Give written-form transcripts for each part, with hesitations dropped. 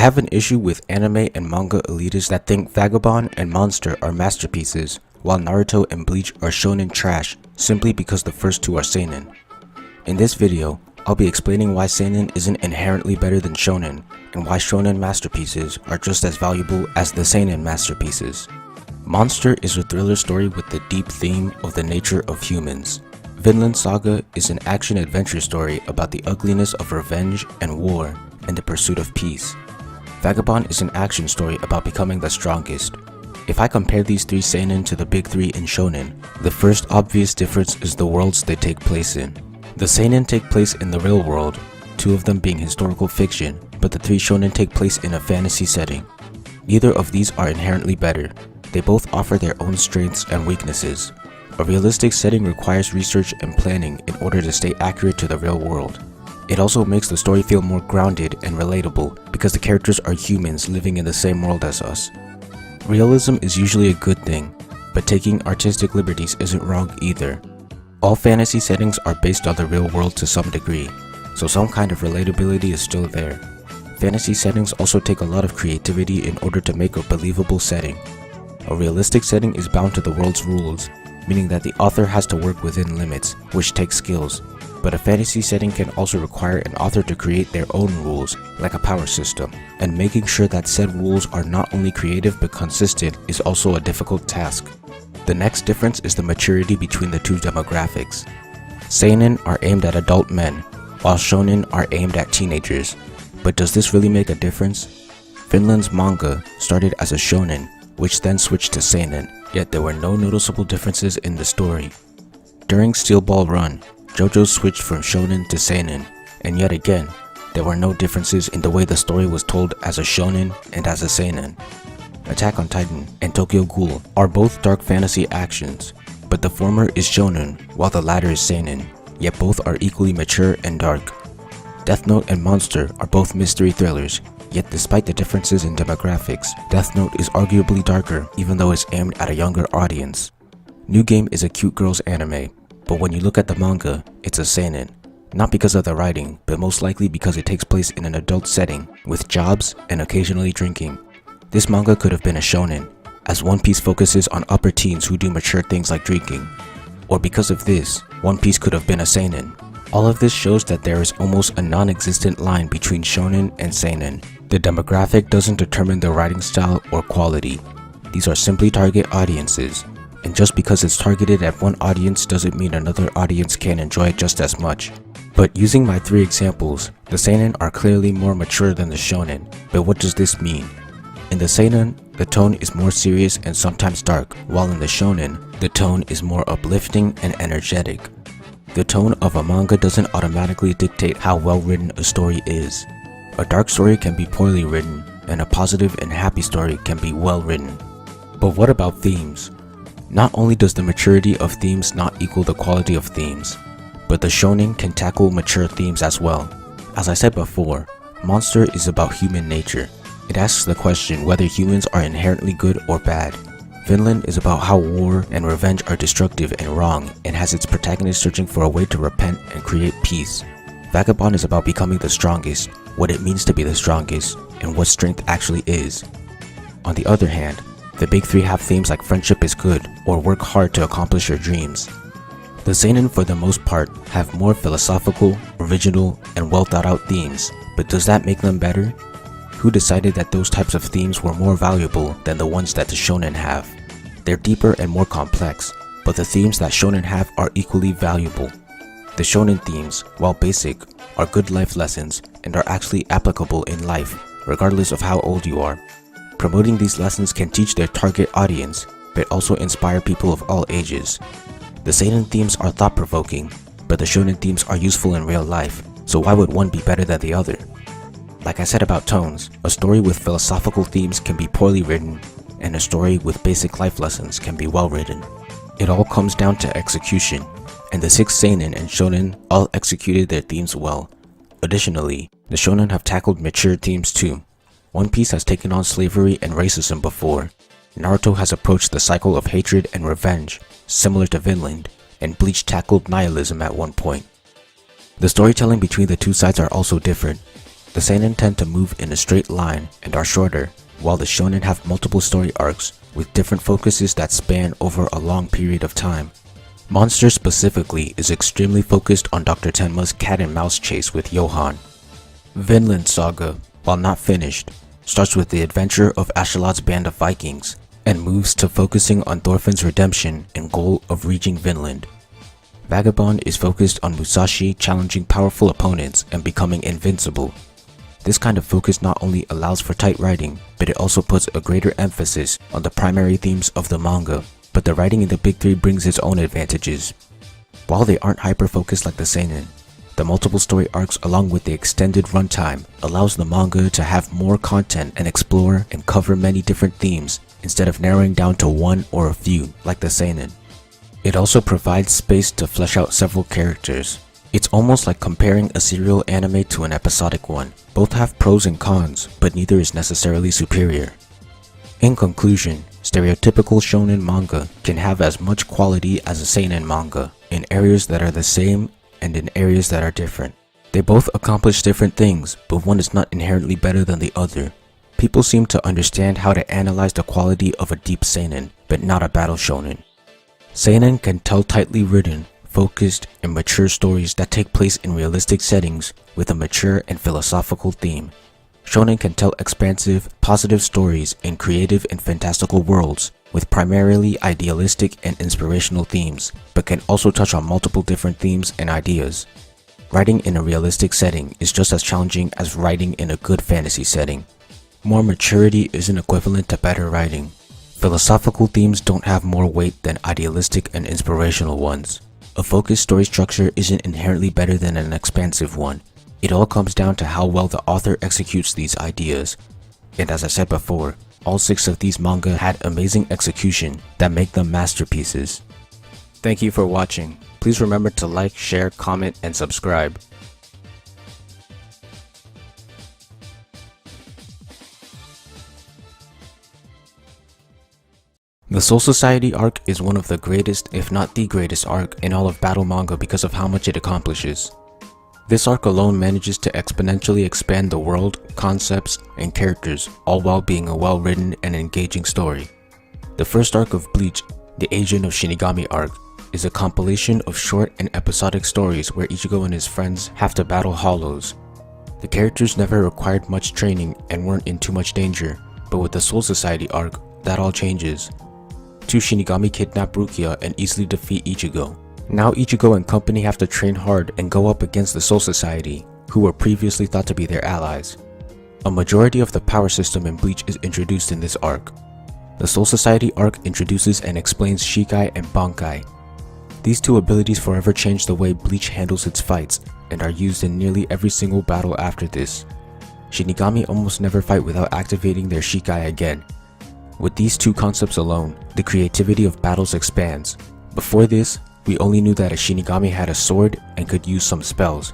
have an issue with anime and manga elitists that think Vagabond and Monster are masterpieces, while Naruto and Bleach are shonen trash simply because the first two are seinen. In this video, I'll be explaining why seinen isn't inherently better than shonen, and why shonen masterpieces are just as valuable as the seinen masterpieces. Monster is a thriller story with the deep theme of the nature of humans. Vinland Saga is an action-adventure story about the ugliness of revenge and war and the pursuit of peace. Vagabond is an action story about becoming the strongest. If I compare these three seinen to the big three in shonen, the first obvious difference is the worlds they take place in. The seinen take place in the real world, two of them being historical fiction, but the three shonen take place in a fantasy setting. Neither of these are inherently better. They both offer their own strengths and weaknesses. A realistic setting requires research and planning in order to stay accurate to the real world. It also makes the story feel more grounded and relatable because the characters are humans living in the same world as us. Realism is usually a good thing, but taking artistic liberties isn't wrong either. All fantasy settings are based on the real world to some degree, so some kind of relatability is still there. Fantasy settings also take a lot of creativity in order to make a believable setting. A realistic setting is bound to the world's rules, meaning that the author has to work within limits, which takes skills. But a fantasy setting can also require an author to create their own rules, like a power system, and making sure that said rules are not only creative but consistent is also a difficult task. The next difference is the maturity between the two demographics. Seinen are aimed at adult men, while shonen are aimed at teenagers. But does this really make a difference? Vinland's manga started as a shonen, which then switched to seinen, yet there were no noticeable differences in the story. During Steel Ball Run, JoJo switched from shonen to seinen, and yet again, there were no differences in the way the story was told as a shonen and as a seinen. Attack on Titan and Tokyo Ghoul are both dark fantasy actions, but the former is shonen while the latter is seinen, yet both are equally mature and dark. Death Note and Monster are both mystery thrillers, yet despite the differences in demographics, Death Note is arguably darker even though it's aimed at a younger audience. New Game is a cute girls anime, but when you look at the manga, it's a seinen. Not because of the writing, but most likely because it takes place in an adult setting, with jobs and occasionally drinking. This manga could have been a shonen, as One Piece focuses on upper teens who do mature things like drinking. Or because of this, One Piece could have been a seinen. All of this shows that there is almost a non-existent line between shonen and seinen. The demographic doesn't determine the writing style or quality. These are simply target audiences, and just because it's targeted at one audience doesn't mean another audience can enjoy it just as much. But using my three examples, the seinen are clearly more mature than the shonen. But what does this mean? In the seinen, the tone is more serious and sometimes dark, while in the shonen, the tone is more uplifting and energetic. The tone of a manga doesn't automatically dictate how well written a story is. A dark story can be poorly written, and a positive and happy story can be well written. But what about themes? Not only does the maturity of themes not equal the quality of themes, but the shonen can tackle mature themes as well. As I said before, Monster is about human nature. It asks the question whether humans are inherently good or bad. Vinland is about how war and revenge are destructive and wrong, and has its protagonist searching for a way to repent and create peace. Vagabond is about becoming the strongest, what it means to be the strongest, and what strength actually is. On the other hand, the big three have themes like friendship is good, or work hard to accomplish your dreams. The seinen for the most part have more philosophical, original, and well thought out themes, but does that make them better? Who decided that those types of themes were more valuable than the ones that the shonen have? They're deeper and more complex, but the themes that shonen have are equally valuable. The shonen themes, while basic, are good life lessons and are actually applicable in life, regardless of how old you are. Promoting these lessons can teach their target audience, but also inspire people of all ages. The seinen themes are thought-provoking, but the shonen themes are useful in real life, so why would one be better than the other? Like I said about tones, a story with philosophical themes can be poorly written, and a story with basic life lessons can be well written. It all comes down to execution, and the 6 seinen and shonen all executed their themes well. Additionally, the shonen have tackled mature themes too. One Piece has taken on slavery and racism before. Naruto has approached the cycle of hatred and revenge, similar to Vinland, and Bleach tackled nihilism at one point. The storytelling between the two sides are also different. The seinen tend to move in a straight line and are shorter, while the shonen have multiple story arcs with different focuses that span over a long period of time. Monster specifically is extremely focused on Dr. Tenma's cat and mouse chase with Johan. Vinland Saga, while not finished, starts with the adventure of Astolad's band of Vikings and moves to focusing on Thorfinn's redemption and goal of reaching Vinland. Vagabond is focused on Musashi challenging powerful opponents and becoming invincible. This kind of focus not only allows for tight writing, but it also puts a greater emphasis on the primary themes of the manga, but the writing in the big three brings its own advantages. While they aren't hyper-focused like the seinen, the multiple story arcs along with the extended runtime allows the manga to have more content and explore and cover many different themes instead of narrowing down to one or a few like the seinen. It also provides space to flesh out several characters. It's almost like comparing a serial anime to an episodic one. Both have pros and cons, but neither is necessarily superior. In conclusion, stereotypical shonen manga can have as much quality as a seinen manga in areas that are the same and in areas that are different. They both accomplish different things, but one is not inherently better than the other. People seem to understand how to analyze the quality of a deep seinen, but not a battle shonen. Seinen can tell tightly written, focused, and mature stories that take place in realistic settings with a mature and philosophical theme. Shonen can tell expansive, positive stories in creative and fantastical worlds with primarily idealistic and inspirational themes, but can also touch on multiple different themes and ideas. Writing in a realistic setting is just as challenging as writing in a good fantasy setting. More maturity isn't equivalent to better writing. Philosophical themes don't have more weight than idealistic and inspirational ones. A focused story structure isn't inherently better than an expansive one. It all comes down to how well the author executes these ideas. And as I said before, all 6 of these manga had amazing execution that make them masterpieces. Thank you for watching. Please remember to like, share, comment, and subscribe. The Soul Society arc is one of the greatest, if not the greatest arc in all of battle manga because of how much it accomplishes. This arc alone manages to exponentially expand the world, concepts, and characters, all while being a well-written and engaging story. The first arc of Bleach, the Agent of Shinigami arc, is a compilation of short and episodic stories where Ichigo and his friends have to battle hollows. The characters never required much training and weren't in too much danger, but with the Soul Society arc, that all changes. 2 Shinigami kidnap Rukia and easily defeat Ichigo. Now Ichigo and company have to train hard and go up against the Soul Society, who were previously thought to be their allies. A majority of the power system in Bleach is introduced in this arc. The Soul Society arc introduces and explains Shikai and Bankai. These 2 abilities forever change the way Bleach handles its fights and are used in nearly every single battle after this. Shinigami almost never fight without activating their Shikai again. With these 2 concepts alone, the creativity of battles expands. Before this, we only knew that a Shinigami had a sword and could use some spells.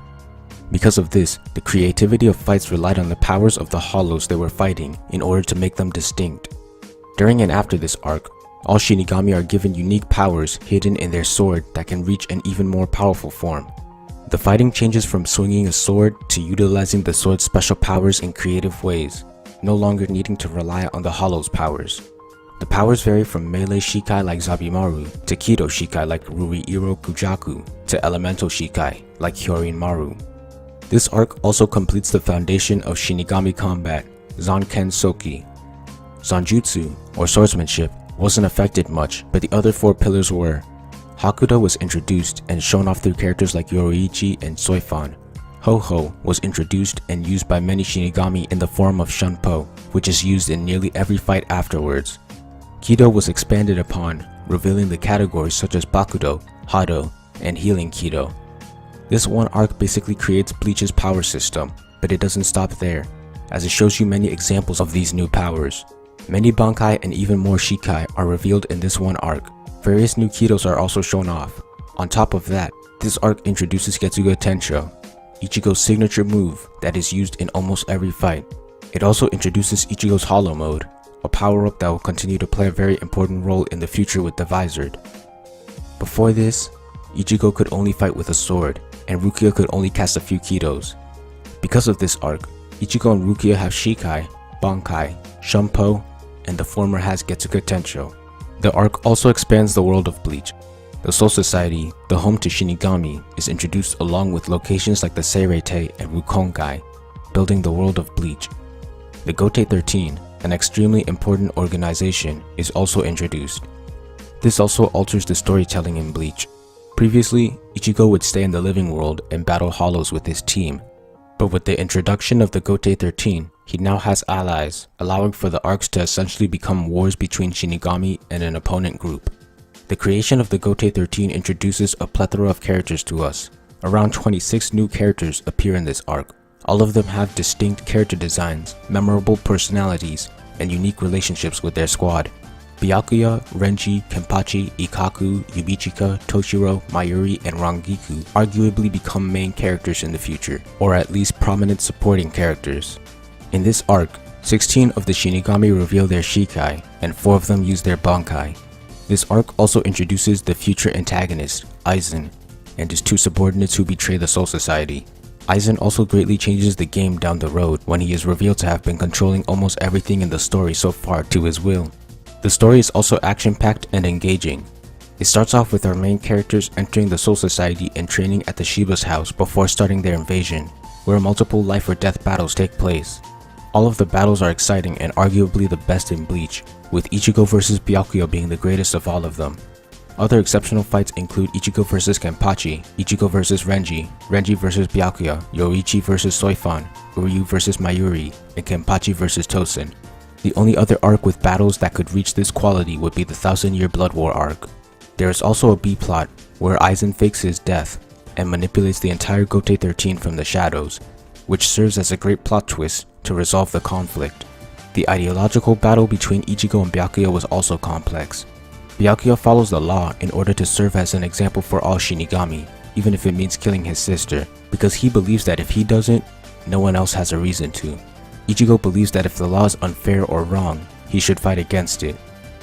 Because of this, the creativity of fights relied on the powers of the hollows they were fighting in order to make them distinct. During and after this arc, all Shinigami are given unique powers hidden in their sword that can reach an even more powerful form. The fighting changes from swinging a sword to utilizing the sword's special powers in creative ways, no longer needing to rely on the hollow's powers. The powers vary from melee Shikai like Zabimaru, to Kido Shikai like Ruiiro Kujaku, to elemental Shikai like Hyorin Maru. This arc also completes the foundation of Shinigami combat, Zanken Soki. Zanjutsu, or swordsmanship, wasn't affected much, but the other 4 pillars were. Hakuda was introduced and shown off through characters like Yoroichi and Soifan. Ho-Ho was introduced and used by many Shinigami in the form of Shunpo, which is used in nearly every fight afterwards. Kido was expanded upon, revealing the categories such as Bakudo, Hado, and Healing Kido. This one arc basically creates Bleach's power system, but it doesn't stop there, as it shows you many examples of these new powers. Many Bankai and even more Shikai are revealed in this one arc. Various new Kidos are also shown off. On top of that, this arc introduces Getsuga Tensho, Ichigo's signature move that is used in almost every fight. It also introduces Ichigo's Hollow Mode, a power-up that will continue to play a very important role in the future with the Visored. Before this, Ichigo could only fight with a sword, and Rukia could only cast a few Kidos. Because of this arc, Ichigo and Rukia have Shikai, Bankai, Shumpo, and the former has Getsuga Tensho. The arc also expands the world of Bleach. The Soul Society, the home to Shinigami, is introduced along with locations like the Seirei and Rukongai, building the world of Bleach. The Gotei 13, an extremely important organization, is also introduced. This also alters the storytelling in Bleach. Previously, Ichigo would stay in the living world and battle hollows with his team, but with the introduction of the Gotei 13, he now has allies, allowing for the arcs to essentially become wars between Shinigami and an opponent group. The creation of the Gotei 13 introduces a plethora of characters to us. Around 26 new characters appear in this arc. All of them have distinct character designs, memorable personalities, and unique relationships with their squad. Byakuya, Renji, Kenpachi, Ikaku, Yumichika, Toshiro, Mayuri, and Rangiku arguably become main characters in the future, or at least prominent supporting characters. In this arc, 16 of the Shinigami reveal their Shikai, and 4 of them use their Bankai. This arc also introduces the future antagonist, Aizen, and his 2 subordinates who betray the Soul Society. Aizen also greatly changes the game down the road when he is revealed to have been controlling almost everything in the story so far to his will. The story is also action-packed and engaging. It starts off with our main characters entering the Soul Society and training at the Shiba's house before starting their invasion, where multiple life or death battles take place. All of the battles are exciting and arguably the best in Bleach, with Ichigo vs Byakuya being the greatest of all of them. Other exceptional fights include Ichigo vs Kenpachi, Ichigo vs Renji, Renji vs Byakuya, Yoichi vs Soifan, Uryu vs Mayuri, and Kenpachi vs Tosen. The only other arc with battles that could reach this quality would be the 1000-Year Blood War arc. There is also a B-plot, where Aizen fakes his death and manipulates the entire Gotei 13 from the shadows, which serves as a great plot twist to resolve the conflict. The ideological battle between Ichigo and Byakuya was also complex. Byakuya follows the law in order to serve as an example for all Shinigami, even if it means killing his sister, because he believes that if he doesn't, no one else has a reason to. Ichigo believes that if the law is unfair or wrong, he should fight against it.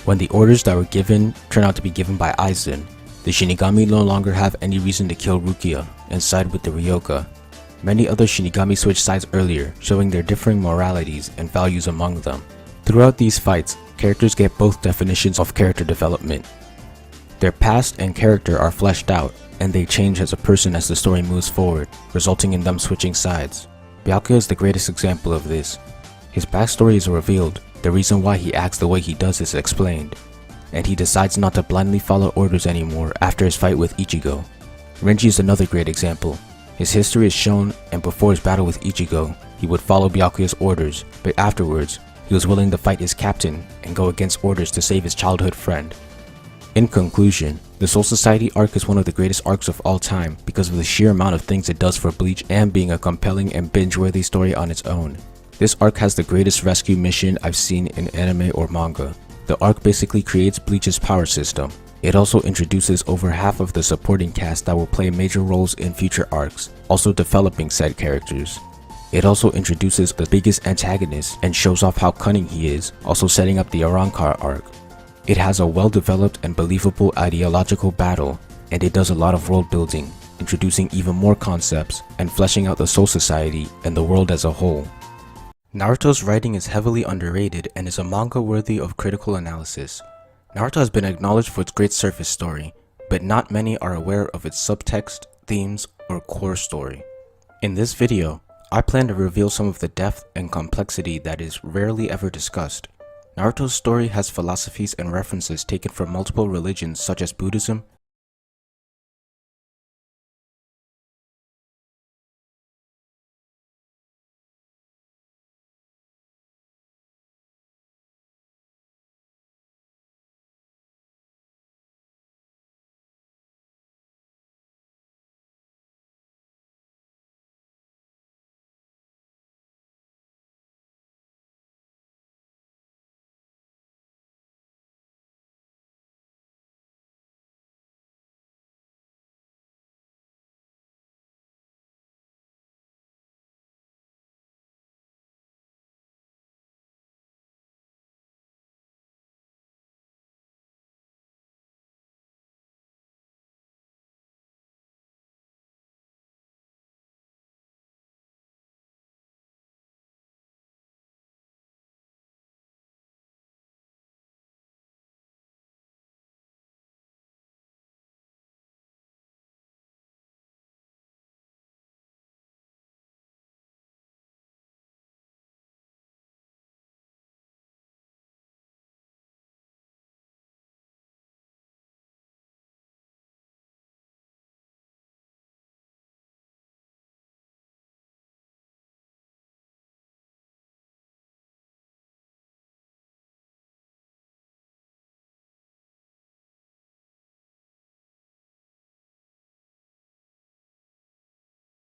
When the orders that were given turn out to be given by Aizen, the Shinigami no longer have any reason to kill Rukia and side with the Ryoka. Many other Shinigami switched sides earlier, showing their differing moralities and values among them. Throughout these fights, characters get both definitions of character development. Their past and character are fleshed out, and they change as a person as the story moves forward, resulting in them switching sides. Byakuya is the greatest example of this. His backstory is revealed, the reason why he acts the way he does is explained, and he decides not to blindly follow orders anymore after his fight with Ichigo. Renji is another great example. His history is shown, and before his battle with Ichigo, he would follow Byakuya's orders, but afterwards, he was willing to fight his captain and go against orders to save his childhood friend. In conclusion, the Soul Society arc is one of the greatest arcs of all time because of the sheer amount of things it does for Bleach and being a compelling and binge-worthy story on its own. This arc has the greatest rescue mission I've seen in anime or manga. The arc basically creates Bleach's power system. It also introduces over half of the supporting cast that will play major roles in future arcs, also developing said characters. It also introduces the biggest antagonist and shows off how cunning he is, also setting up the Arrancar arc. It has a well-developed and believable ideological battle, and it does a lot of world building, introducing even more concepts and fleshing out the Soul Society and the world as a whole. Naruto's writing is heavily underrated and is a manga worthy of critical analysis. Naruto has been acknowledged for its great surface story, but not many are aware of its subtext, themes, or core story. In this video, I plan to reveal some of the depth and complexity that is rarely ever discussed. Naruto's story has philosophies and references taken from multiple religions such as Buddhism,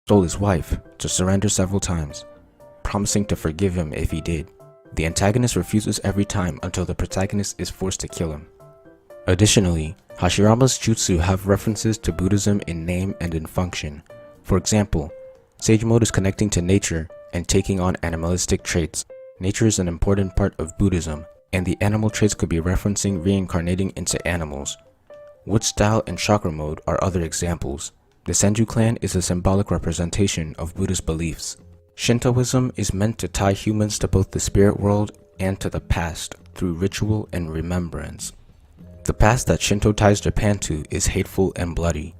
told his wife to surrender several times, promising to forgive him if he did. The antagonist refuses every time until the protagonist is forced to kill him. Additionally, Hashirama's jutsu have references to Buddhism in name and in function. For example, Sage Mode is connecting to nature and taking on animalistic traits. Nature is an important part of Buddhism, and the animal traits could be referencing reincarnating into animals. Wood Style and Chakra Mode are other examples. The Senju clan is a symbolic representation of Buddhist beliefs. Shintoism is meant to tie humans to both the spirit world and to the past through ritual and remembrance. The past that Shinto ties Japan to is hateful and bloody.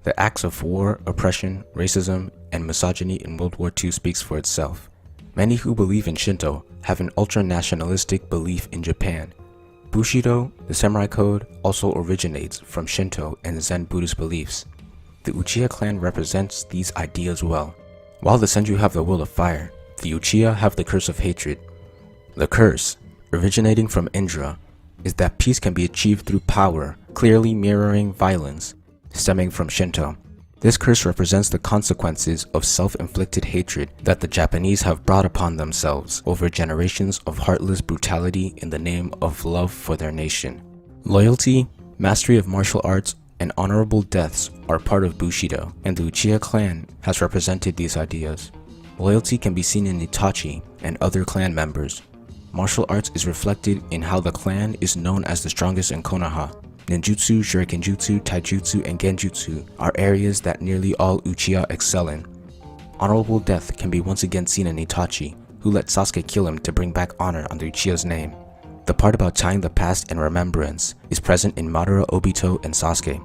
The acts of war, oppression, racism, and misogyny in World War II speaks for itself. Many who believe in Shinto have an ultra-nationalistic belief in Japan. Bushido, the samurai code, also originates from Shinto and Zen Buddhist beliefs. The Uchiha clan represents these ideas well. While the Senju have the will of fire, the Uchiha have the curse of hatred. The curse, originating from Indra, is that peace can be achieved through power, clearly mirroring violence, stemming from Shinto. This curse represents the consequences of self-inflicted hatred that the Japanese have brought upon themselves over generations of heartless brutality in the name of love for their nation. Loyalty, mastery of martial arts, and honorable deaths are part of Bushido, and the Uchiha clan has represented these ideas. Loyalty can be seen in Itachi and other clan members. Martial arts is reflected in how the clan is known as the strongest in Konoha. Ninjutsu, Shurikenjutsu, Taijutsu, and Genjutsu are areas that nearly all Uchiha excel in. Honorable death can be once again seen in Itachi, who let Sasuke kill him to bring back honor on the Uchiha's name. The part about tying the past and remembrance is present in Madara, Obito, and Sasuke.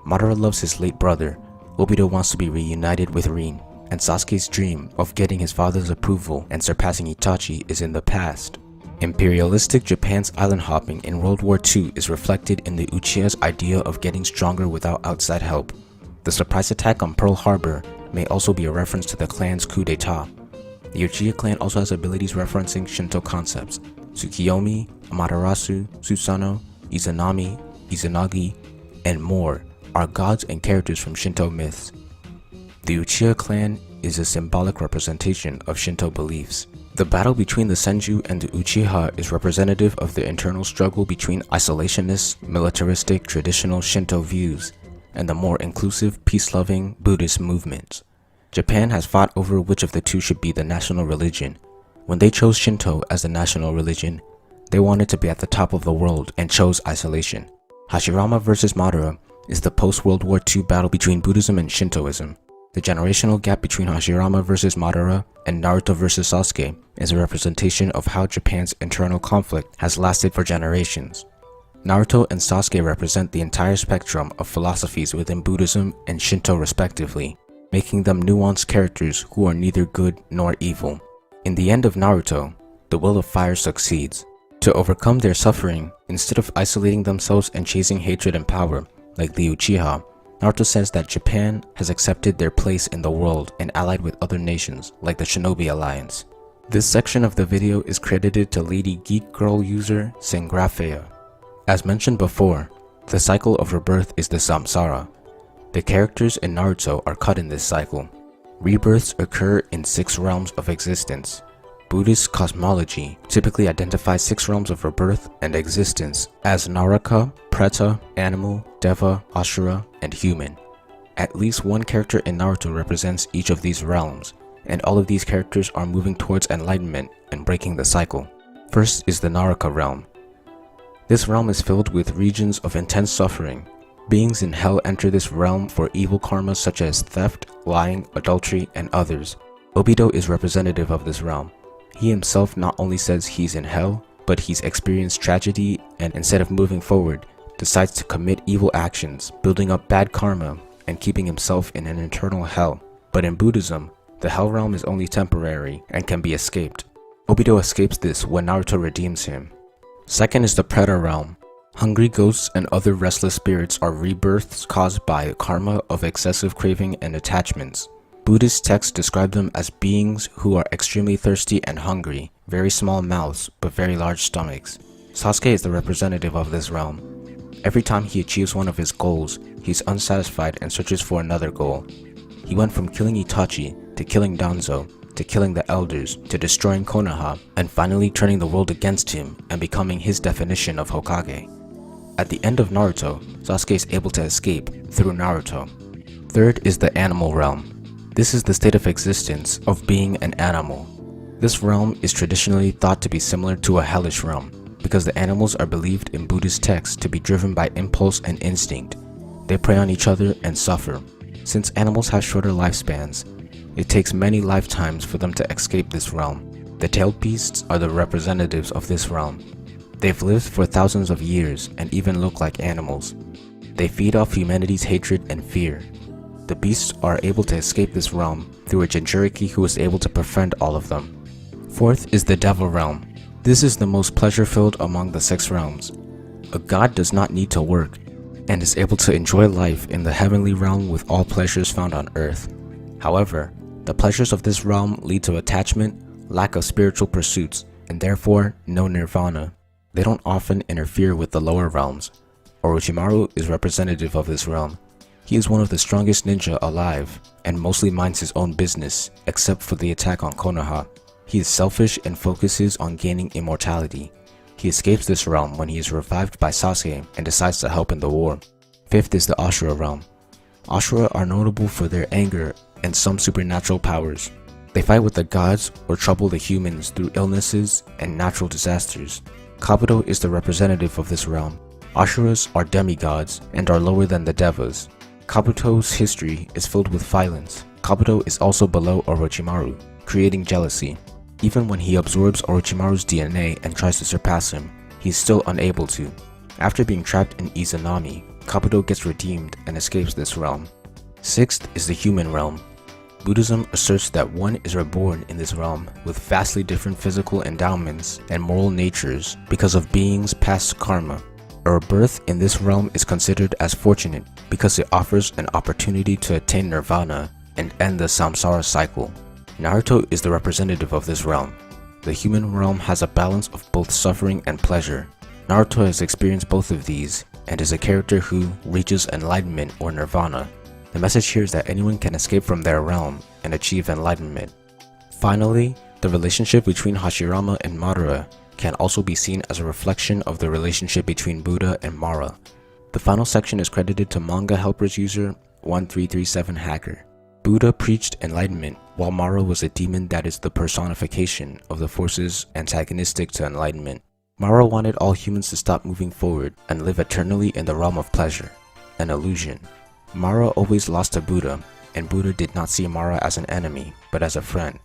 Madara loves his late brother, Obito wants to be reunited with Rin, and Sasuke's dream of getting his father's approval and surpassing Itachi is in the past. Imperialistic Japan's island hopping in World War II is reflected in the Uchiha's idea of getting stronger without outside help. The surprise attack on Pearl Harbor may also be a reference to the clan's coup d'etat. The Uchiha clan also has abilities referencing Shinto concepts. Tsukiyomi, Amaterasu, Susanoo, Izanami, Izanagi, and more are gods and characters from Shinto myths. The Uchiha clan is a symbolic representation of Shinto beliefs. The battle between the Senju and the Uchiha is representative of the internal struggle between isolationist, militaristic, traditional Shinto views and the more inclusive, peace-loving Buddhist movements. Japan has fought over which of the two should be the national religion. When they chose Shinto as the national religion, they wanted to be at the top of the world and chose isolation. Hashirama vs. Madara is the post-World War II battle between Buddhism and Shintoism. The generational gap between Hashirama vs. Madara and Naruto vs. Sasuke is a representation of how Japan's internal conflict has lasted for generations. Naruto and Sasuke represent the entire spectrum of philosophies within Buddhism and Shinto respectively, making them nuanced characters who are neither good nor evil. In the end of Naruto, the will of fire succeeds. To overcome their suffering, instead of isolating themselves and chasing hatred and power, like the Uchiha, Naruto says that Japan has accepted their place in the world and allied with other nations, like the Shinobi Alliance. This section of the video is credited to Lady Geek Girl user Sengrafea. As mentioned before, the cycle of rebirth is the samsara. The characters in Naruto are cut in this cycle. Rebirths occur in 6 realms of existence. Buddhist cosmology typically identifies 6 realms of rebirth and existence as Naraka, Preta, Animal, Deva, Ashura, and Human. At least one character in Naruto represents each of these realms, and all of these characters are moving towards enlightenment and breaking the cycle. First is the Naraka realm. This realm is filled with regions of intense suffering. Beings in hell enter this realm for evil karma such as theft, lying, adultery, and others. Obito is representative of this realm. He himself not only says he's in hell, but he's experienced tragedy and instead of moving forward, decides to commit evil actions, building up bad karma and keeping himself in an eternal hell. But in Buddhism, the hell realm is only temporary and can be escaped. Obito escapes this when Naruto redeems him. Second is the Preta realm. Hungry ghosts and other restless spirits are rebirths caused by karma of excessive craving and attachments. Buddhist texts describe them as beings who are extremely thirsty and hungry, very small mouths but very large stomachs. Sasuke is the representative of this realm. Every time he achieves one of his goals, he's unsatisfied and searches for another goal. He He went from killing Itachi, to killing Danzo, to killing the elders, to destroying Konoha, and finally turning the world against him and becoming his definition of Hokage. At the end of Naruto, Sasuke is able to escape through Naruto. Third is the animal realm. This is the state of existence of being an animal. This realm is traditionally thought to be similar to a hellish realm, because the animals are believed in Buddhist texts to be driven by impulse and instinct. They prey on each other and suffer. Since animals have shorter lifespans, it takes many lifetimes for them to escape this realm. The tailed beasts are the representatives of this realm. They've lived for thousands of years and even look like animals. They feed off humanity's hatred and fear. The beasts are able to escape this realm through a Jinchuriki who is able to befriend all of them. Fourth is the devil realm. This is the most pleasure-filled among the 6 realms. A god does not need to work and is able to enjoy life in the heavenly realm with all pleasures found on earth. However, the pleasures of this realm lead to attachment, lack of spiritual pursuits, and therefore no nirvana. They don't often interfere with the lower realms. Orochimaru is representative of this realm. He is one of the strongest ninja alive, and mostly minds his own business, except for the attack on Konoha. He is selfish and focuses on gaining immortality. He escapes this realm when he is revived by Sasuke and decides to help in the war. Fifth is the Ashura realm. Ashura are notable for their anger and some supernatural powers. They fight with the gods or trouble the humans through illnesses and natural disasters. Kabuto is the representative of this realm. Ashuras are demigods and are lower than the Devas. Kabuto's history is filled with violence. Kabuto is also below Orochimaru, creating jealousy. Even when he absorbs Orochimaru's DNA and tries to surpass him, he is still unable to. After being trapped in Izanami, Kabuto gets redeemed and escapes this realm. Sixth is the human realm. Buddhism asserts that one is reborn in this realm with vastly different physical endowments and moral natures because of beings' past karma. A birth in this realm is considered as fortunate because it offers an opportunity to attain nirvana and end the samsara cycle. Naruto is the representative of this realm. The human realm has a balance of both suffering and pleasure. Naruto has experienced both of these and is a character who reaches enlightenment or nirvana. The message here is that anyone can escape from their realm and achieve enlightenment. Finally, the relationship between Hashirama and Madara can also be seen as a reflection of the relationship between Buddha and Mara. The final section is credited to manga helpers user 1337hacker. Buddha preached enlightenment, while Mara was a demon that is the personification of the forces antagonistic to enlightenment. Mara wanted all humans to stop moving forward and live eternally in the realm of pleasure, an illusion. Mara always lost to Buddha, and Buddha did not see Mara as an enemy, but as a friend.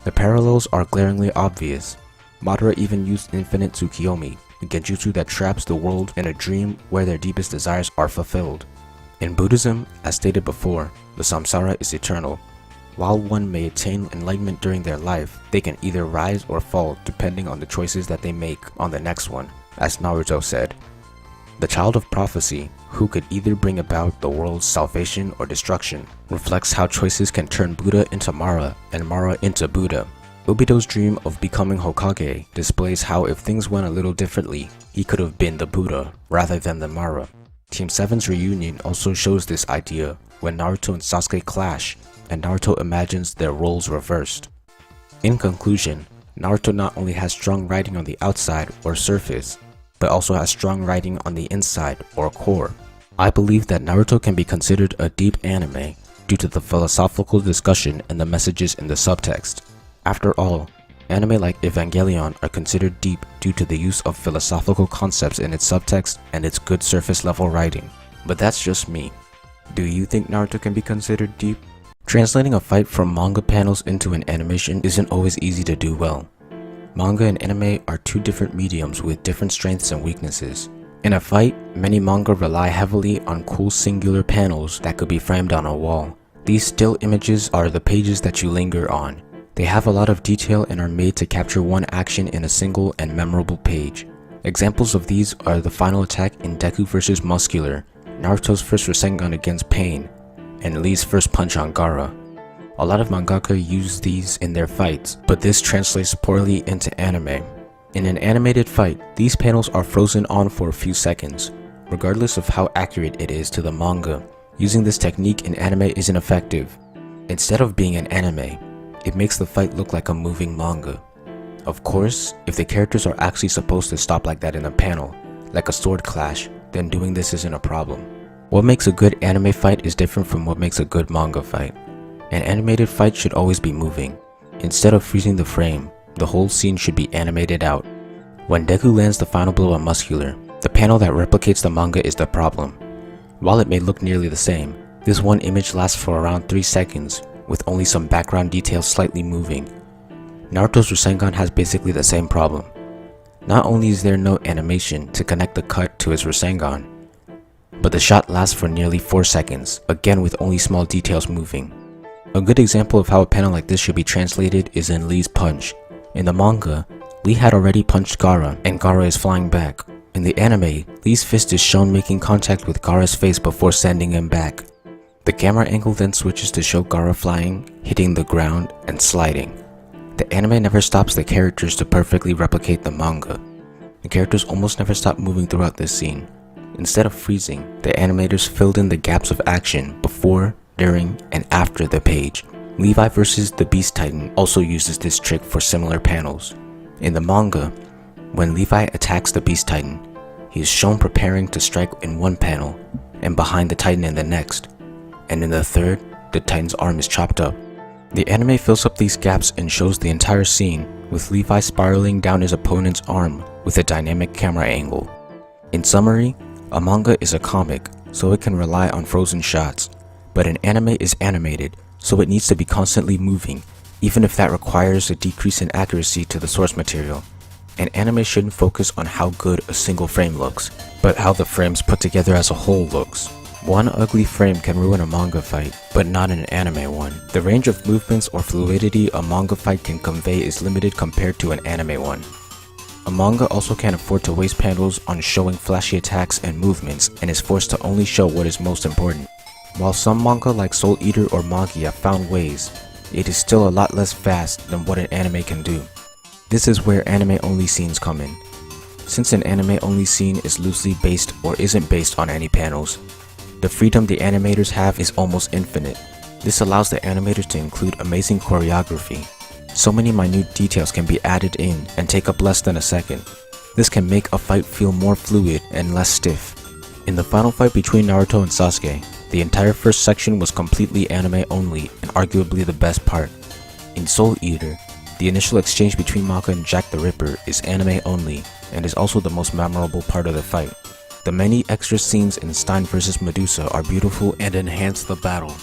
The parallels are glaringly obvious. Madara even used infinite Tsukiyomi, a genjutsu that traps the world in a dream where their deepest desires are fulfilled. In Buddhism, as stated before, the samsara is eternal. While one may attain enlightenment during their life, they can either rise or fall depending on the choices that they make on the next one, as Naruto said. The child of prophecy, who could either bring about the world's salvation or destruction, reflects how choices can turn Buddha into Mara and Mara into Buddha. Obito's dream of becoming Hokage displays how if things went a little differently, he could have been the Buddha rather than the Mara. Team 7's reunion also shows this idea when Naruto and Sasuke clash, and Naruto imagines their roles reversed. In conclusion, Naruto not only has strong writing on the outside or surface, but also has strong writing on the inside or core. I believe that Naruto can be considered a deep anime due to the philosophical discussion and the messages in the subtext. After all, anime like Evangelion are considered deep due to the use of philosophical concepts in its subtext and its good surface level writing. But that's just me. Do you think Naruto can be considered deep? Translating a fight from manga panels into an animation isn't always easy to do well. Manga and anime are two different mediums with different strengths and weaknesses. In a fight, many manga rely heavily on cool singular panels that could be framed on a wall. These still images are the pages that you linger on. They have a lot of detail and are made to capture one action in a single and memorable page. Examples of these are the final attack in Deku vs Muscular, Naruto's first Rasengan against Pain, and Lee's first punch on Gaara. A lot of mangaka use these in their fights, but this translates poorly into anime. In an animated fight, these panels are frozen on for a few seconds, regardless of how accurate it is to the manga. Using this technique in anime isn't effective. Instead of being an anime, it makes the fight look like a moving manga. Of course, if the characters are actually supposed to stop like that in a panel, like a sword clash, then doing this isn't a problem. What makes a good anime fight is different from what makes a good manga fight. An animated fight should always be moving. Instead of freezing the frame, the whole scene should be animated out. When Deku lands the final blow on Muscular, the panel that replicates the manga is the problem. While it may look nearly the same, this one image lasts for around 3 seconds, with only some background details slightly moving. Naruto's Rasengan has basically the same problem. Not only is there no animation to connect the cut to his Rasengan, but the shot lasts for nearly 4 seconds, again with only small details moving. A good example of how a panel like this should be translated is in Lee's punch. In the manga, Lee had already punched Gaara, and Gaara is flying back. In the anime, Lee's fist is shown making contact with Gaara's face before sending him back. The camera angle then switches to show Gaara flying, hitting the ground, and sliding. The anime never stops the characters to perfectly replicate the manga. The characters almost never stop moving throughout this scene. Instead of freezing, the animators filled in the gaps of action before, during, and after the page. Levi vs. the Beast Titan also uses this trick for similar panels. In the manga, when Levi attacks the Beast Titan, he is shown preparing to strike in one panel, and behind the Titan in the next, and in the third, the Titan's arm is chopped up. The anime fills up these gaps and shows the entire scene, with Levi spiraling down his opponent's arm with a dynamic camera angle. In summary, a manga is a comic, so it can rely on frozen shots, but an anime is animated, so it needs to be constantly moving, even if that requires a decrease in accuracy to the source material. An anime shouldn't focus on how good a single frame looks, but how the frames put together as a whole looks. One ugly frame can ruin a manga fight, but not an anime one. The range of movements or fluidity a manga fight can convey is limited compared to an anime one. A manga also can't afford to waste panels on showing flashy attacks and movements, and is forced to only show what is most important. While some manga like Soul Eater or Magi have found ways, it is still a lot less fast than what an anime can do. This is where anime-only scenes come in. Since an anime-only scene is loosely based or isn't based on any panels, the freedom the animators have is almost infinite. This allows the animators to include amazing choreography. So many minute details can be added in and take up less than a second. This can make a fight feel more fluid and less stiff. In the final fight between Naruto and Sasuke, the entire first section was completely anime only and arguably the best part. In Soul Eater, the initial exchange between Maka and Jack the Ripper is anime only and is also the most memorable part of the fight. The many extra scenes in Stein vs. Medusa are beautiful and enhance the battle.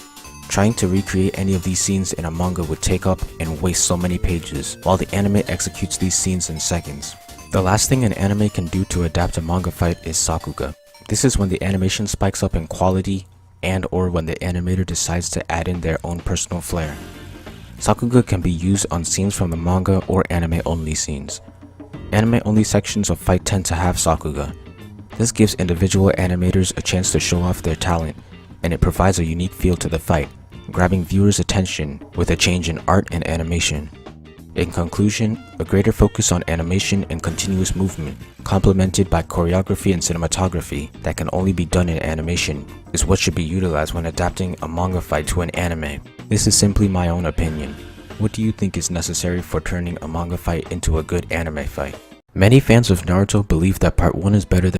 Trying to recreate any of these scenes in a manga would take up and waste so many pages, while the anime executes these scenes in seconds. The last thing an anime can do to adapt a manga fight is sakuga. This is when the animation spikes up in quality and/or when the animator decides to add in their own personal flair. Sakuga can be used on scenes from the manga or anime-only scenes. Anime-only sections of fight tend to have sakuga. This gives individual animators a chance to show off their talent, and it provides a unique feel to the fight, grabbing viewers' attention with a change in art and animation. In conclusion, a greater focus on animation and continuous movement, complemented by choreography and cinematography that can only be done in animation, is what should be utilized when adapting a manga fight to an anime. This is simply my own opinion. What do you think is necessary for turning a manga fight into a good anime fight? Many fans of Naruto believe that part 1 is better than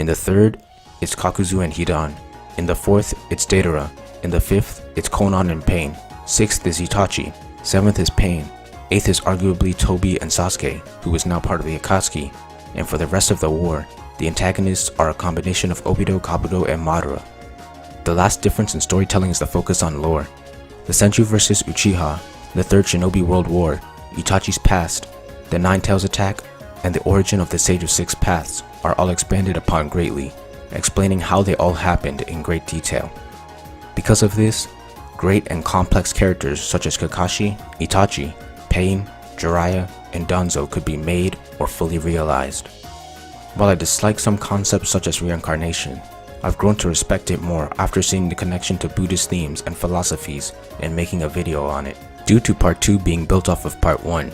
In the third, it's Kakuzu and Hidan. In the fourth, it's Deidara. In the fifth, it's Konan and Pain. Sixth is Itachi. Seventh is Pain. Eighth is arguably Tobi and Sasuke, who is now part of the Akatsuki. And for the rest of the war, the antagonists are a combination of Obito, Kabuto, and Madara. The last difference in storytelling is the focus on lore. The Senju vs Uchiha, the Third Shinobi World War, Itachi's past, the Nine Tails attack, and the origin of the Sage of Six Paths are all expanded upon greatly, explaining how they all happened in great detail. Because of this, great and complex characters such as Kakashi, Itachi, Pain, Jiraiya, and Danzo could be made or fully realized. While I dislike some concepts such as reincarnation, I've grown to respect it more after seeing the connection to Buddhist themes and philosophies and making a video on it. Due to part 2 being built off of part 1,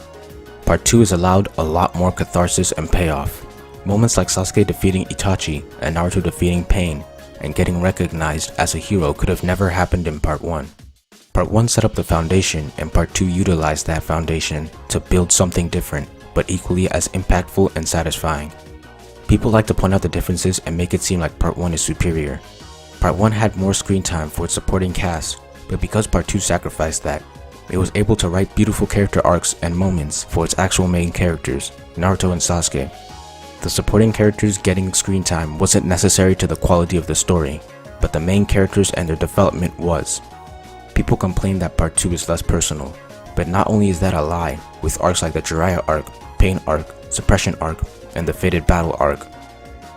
part 2 is allowed a lot more catharsis and payoff. Moments like Sasuke defeating Itachi and Naruto defeating Pain and getting recognized as a hero could have never happened in part 1. Part 1 set up the foundation and part 2 utilized that foundation to build something different, but equally as impactful and satisfying. People like to point out the differences and make it seem like part 1 is superior. Part 1 had more screen time for its supporting cast, but because part 2 sacrificed that, it was able to write beautiful character arcs and moments for its actual main characters, Naruto and Sasuke. The supporting characters getting screen time wasn't necessary to the quality of the story, but the main characters and their development was. People complain that part 2 is less personal, but not only is that a lie, with arcs like the Jiraiya arc, Pain arc, Suppression arc, and the Fated Battle arc,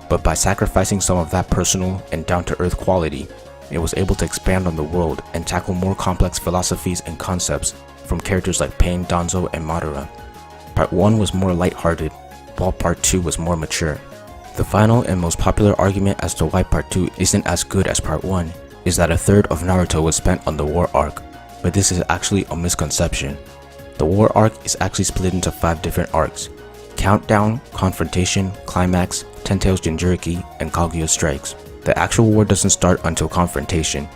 but by sacrificing some of that personal and down-to-earth quality, it was able to expand on the world and tackle more complex philosophies and concepts from characters like Pain, Danzo, and Madara. Part 1 was more lighthearted, while part 2 was more mature. The final and most popular argument as to why part 2 isn't as good as part 1 is that a third of Naruto was spent on the war arc, but this is actually a misconception. The war arc is actually split into 5 different arcs: Countdown, Confrontation, Climax, Ten Tails Jinchuriki, and Kaguya Strikes. The actual war doesn't start until Confrontation.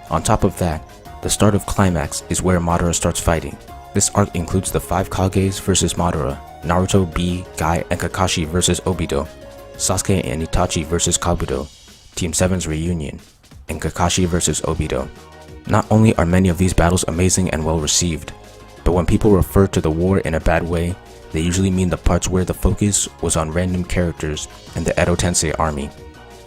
On top of that, the start of Climax is where Madara starts fighting. This arc includes the 5 Kages versus Madara, Naruto, B, Guy, and Kakashi versus Obito, Sasuke and Itachi versus Kabuto, Team 7's reunion, and Kakashi versus Obito. Not only are many of these battles amazing and well received, but when people refer to the war in a bad way, they usually mean the parts where the focus was on random characters and the Edo Tensei army.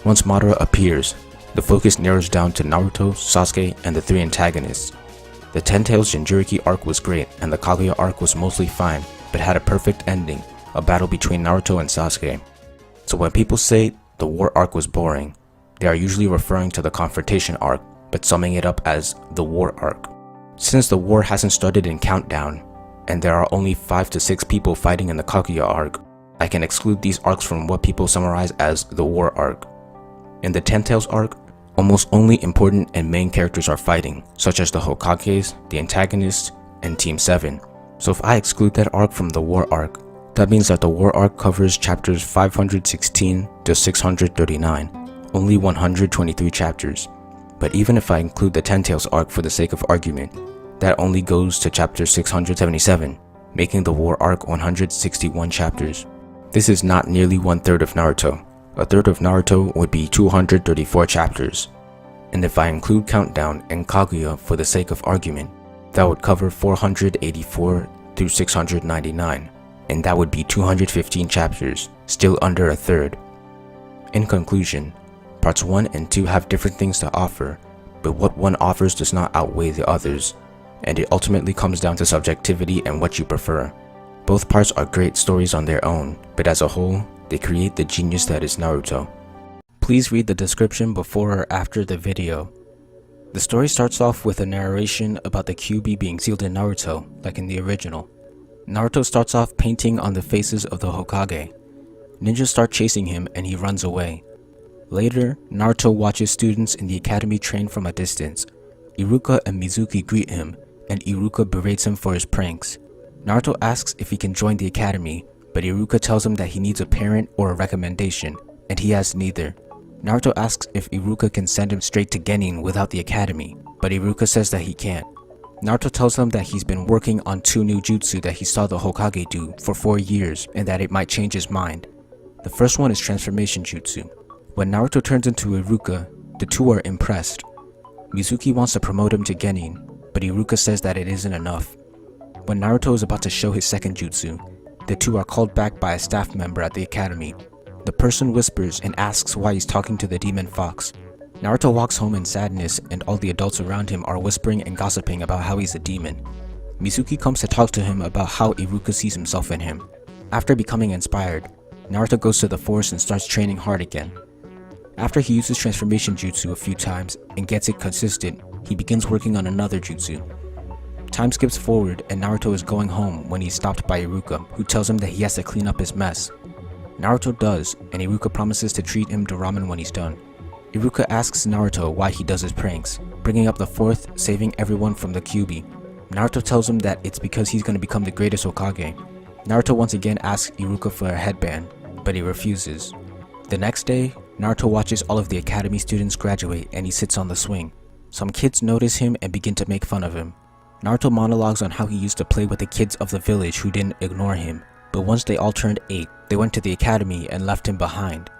Once Madara appears, the focus narrows down to Naruto, Sasuke, and the 3 antagonists. The Ten Tails Jinchuriki arc was great and the Kaguya arc was mostly fine, but had a perfect ending, a battle between Naruto and Sasuke. So when people say the war arc was boring, they are usually referring to the Confrontation arc, but summing it up as the war arc. Since the war hasn't started in Countdown, and there are only 5 to 6 people fighting in the Kaguya arc, I can exclude these arcs from what people summarize as the war arc. In the Ten Tails arc, almost only important and main characters are fighting, such as the Hokages, the antagonists, and Team 7. So if I exclude that arc from the war arc, that means that the war arc covers chapters 516 to 639, only 123 chapters. But even if I include the Ten Tails arc for the sake of argument, that only goes to chapter 677, making the war arc 161 chapters. This is not nearly 1/3 of Naruto. A third of Naruto would be 234 chapters. And if I include Countdown and Kaguya for the sake of argument, that would cover 484 through 699, and that would be 215 chapters, still under a third. In conclusion, parts 1 and 2 have different things to offer, but what one offers does not outweigh the others, and it ultimately comes down to subjectivity and what you prefer. Both parts are great stories on their own, but as a whole, they create the genius that is Naruto. Please read the description before or after the video. The story starts off with a narration about the Kyuubi being sealed in Naruto, like in the original. Naruto starts off painting on the faces of the Hokage. Ninjas start chasing him and he runs away. Later, Naruto watches students in the academy train from a distance. Iruka and Mizuki greet him, and Iruka berates him for his pranks. Naruto asks if he can join the academy, but Iruka tells him that he needs a parent or a recommendation, and he has neither. Naruto asks if Iruka can send him straight to Genin without the academy, but Iruka says that he can't. Naruto tells him that he's been working on 2 new jutsu that he saw the Hokage do for 4 years and that it might change his mind. The first one is transformation jutsu. When Naruto turns into Iruka, the two are impressed. Mizuki wants to promote him to Genin, but Iruka says that it isn't enough. When Naruto is about to show his second jutsu, the two are called back by a staff member at the academy. The person whispers and asks why he's talking to the demon fox. Naruto walks home in sadness, and all the adults around him are whispering and gossiping about how he's a demon. Mizuki comes to talk to him about how Iruka sees himself in him. After becoming inspired, Naruto goes to the forest and starts training hard again. After he uses transformation jutsu a few times and gets it consistent, he begins working on another jutsu. Time skips forward and Naruto is going home when he's stopped by Iruka, who tells him that he has to clean up his mess. Naruto does, and Iruka promises to treat him to ramen when he's done. Iruka asks Naruto why he does his pranks, bringing up the fourth, saving everyone from the Kyuubi. Naruto tells him that it's because he's going to become the greatest Hokage. Naruto once again asks Iruka for a headband, but he refuses. The next day, Naruto watches all of the academy students graduate and he sits on the swing. Some kids notice him and begin to make fun of him. Naruto monologues on how he used to play with the kids of the village who didn't ignore him, but once they all turned 8, they went to the academy and left him behind.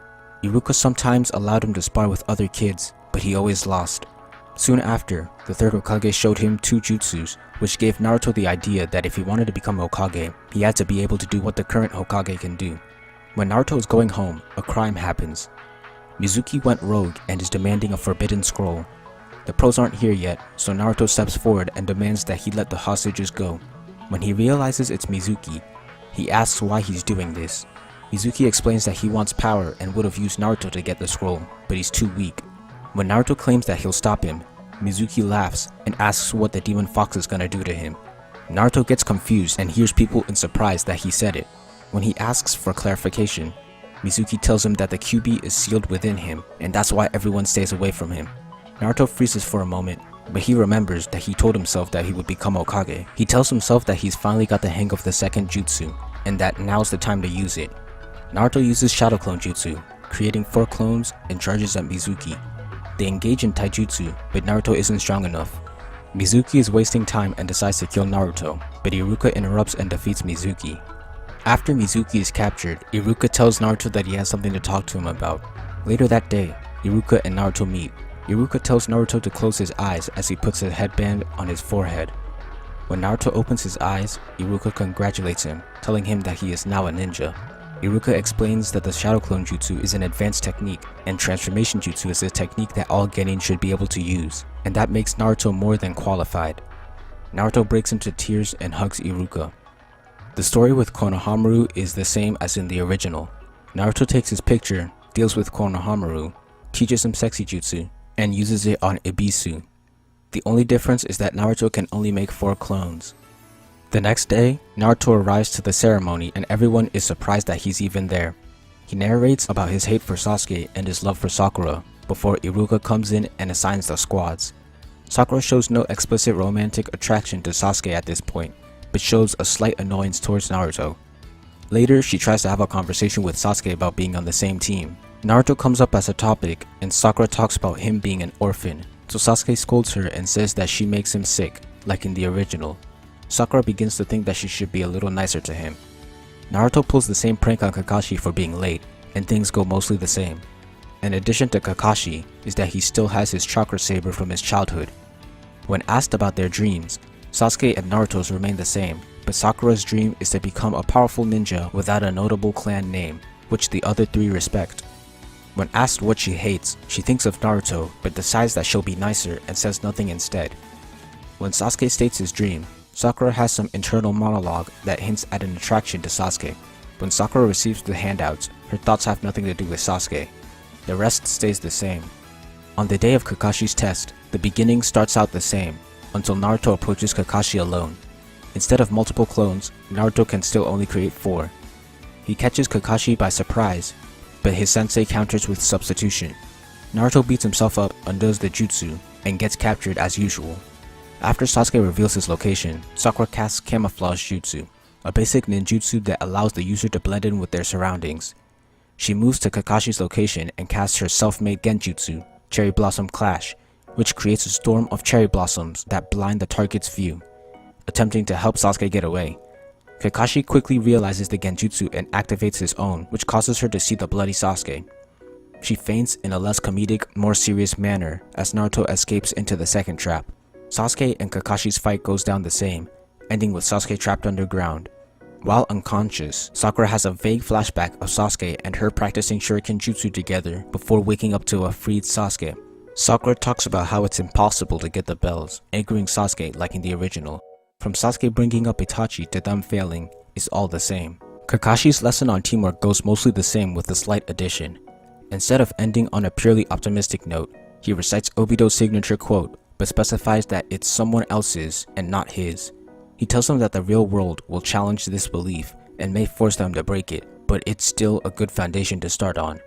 Iruka sometimes allowed him to spar with other kids, but he always lost. Soon after, the third Hokage showed him 2 jutsus, which gave Naruto the idea that if he wanted to become Hokage, he had to be able to do what the current Hokage can do. When Naruto is going home, a crime happens. Mizuki went rogue and is demanding a forbidden scroll. The pros aren't here yet, so Naruto steps forward and demands that he let the hostages go. When he realizes it's Mizuki, he asks why he's doing this. Mizuki explains that he wants power and would have used Naruto to get the scroll, but he's too weak. When Naruto claims that he'll stop him, Mizuki laughs and asks what the demon fox is gonna do to him. Naruto gets confused and hears people in surprise that he said it. When he asks for clarification, Mizuki tells him that the Kyuubi is sealed within him and that's why everyone stays away from him. Naruto freezes for a moment, but he remembers that he told himself that he would become Hokage. He tells himself that he's finally got the hang of the second jutsu, and that now's the time to use it. Naruto uses Shadow Clone Jutsu, creating 4 clones and charges at Mizuki. They engage in taijutsu, but Naruto isn't strong enough. Mizuki is wasting time and decides to kill Naruto, but Iruka interrupts and defeats Mizuki. After Mizuki is captured, Iruka tells Naruto that he has something to talk to him about. Later that day, Iruka and Naruto meet. Iruka tells Naruto to close his eyes as he puts a headband on his forehead. When Naruto opens his eyes, Iruka congratulates him, telling him that he is now a ninja. Iruka explains that the Shadow Clone Jutsu is an advanced technique, and Transformation Jutsu is a technique that all genin should be able to use, and that makes Naruto more than qualified. Naruto breaks into tears and hugs Iruka. The story with Konohamaru is the same as in the original. Naruto takes his picture, deals with Konohamaru, teaches him Sexy Jutsu, and uses it on Ibisu. The only difference is that Naruto can only make 4 clones. The next day, Naruto arrives to the ceremony and everyone is surprised that he's even there. He narrates about his hate for Sasuke and his love for Sakura before Iruka comes in and assigns the squads. Sakura shows no explicit romantic attraction to Sasuke at this point, but shows a slight annoyance towards Naruto. Later, she tries to have a conversation with Sasuke about being on the same team. Naruto comes up as a topic and Sakura talks about him being an orphan, so Sasuke scolds her and says that she makes him sick, like in the original. Sakura begins to think that she should be a little nicer to him. Naruto pulls the same prank on Kakashi for being late, and things go mostly the same. An addition to Kakashi is that he still has his chakra saber from his childhood. When asked about their dreams, Sasuke and Naruto's remain the same, but Sakura's dream is to become a powerful ninja without a notable clan name, which the other 3 respect. When asked what she hates, she thinks of Naruto, but decides that she'll be nicer and says nothing instead. When Sasuke states his dream, Sakura has some internal monologue that hints at an attraction to Sasuke. When Sakura receives the handouts, her thoughts have nothing to do with Sasuke. The rest stays the same. On the day of Kakashi's test, the beginning starts out the same, until Naruto approaches Kakashi alone. Instead of multiple clones, Naruto can still only create 4. He catches Kakashi by surprise, but his sensei counters with substitution. Naruto beats himself up, undoes the jutsu, and gets captured as usual. After Sasuke reveals his location, Sakura casts Camouflage Jutsu, a basic ninjutsu that allows the user to blend in with their surroundings. She moves to Kakashi's location and casts her self-made Genjutsu, Cherry Blossom Clash, which creates a storm of cherry blossoms that blind the target's view, attempting to help Sasuke get away. Kakashi quickly realizes the Genjutsu and activates his own, which causes her to see the bloody Sasuke. She faints in a less comedic, more serious manner as Naruto escapes into the second trap. Sasuke and Kakashi's fight goes down the same, ending with Sasuke trapped underground. While unconscious, Sakura has a vague flashback of Sasuke and her practicing shuriken jutsu together before waking up to a freed Sasuke. Sakura talks about how it's impossible to get the bells, angering Sasuke like in the original. From Sasuke bringing up Itachi to them failing, it's all the same. Kakashi's lesson on teamwork goes mostly the same with a slight addition. Instead of ending on a purely optimistic note, he recites Obito's signature quote, but specifies that it's someone else's and not his. He tells them that the real world will challenge this belief and may force them to break it, but it's still a good foundation to start on.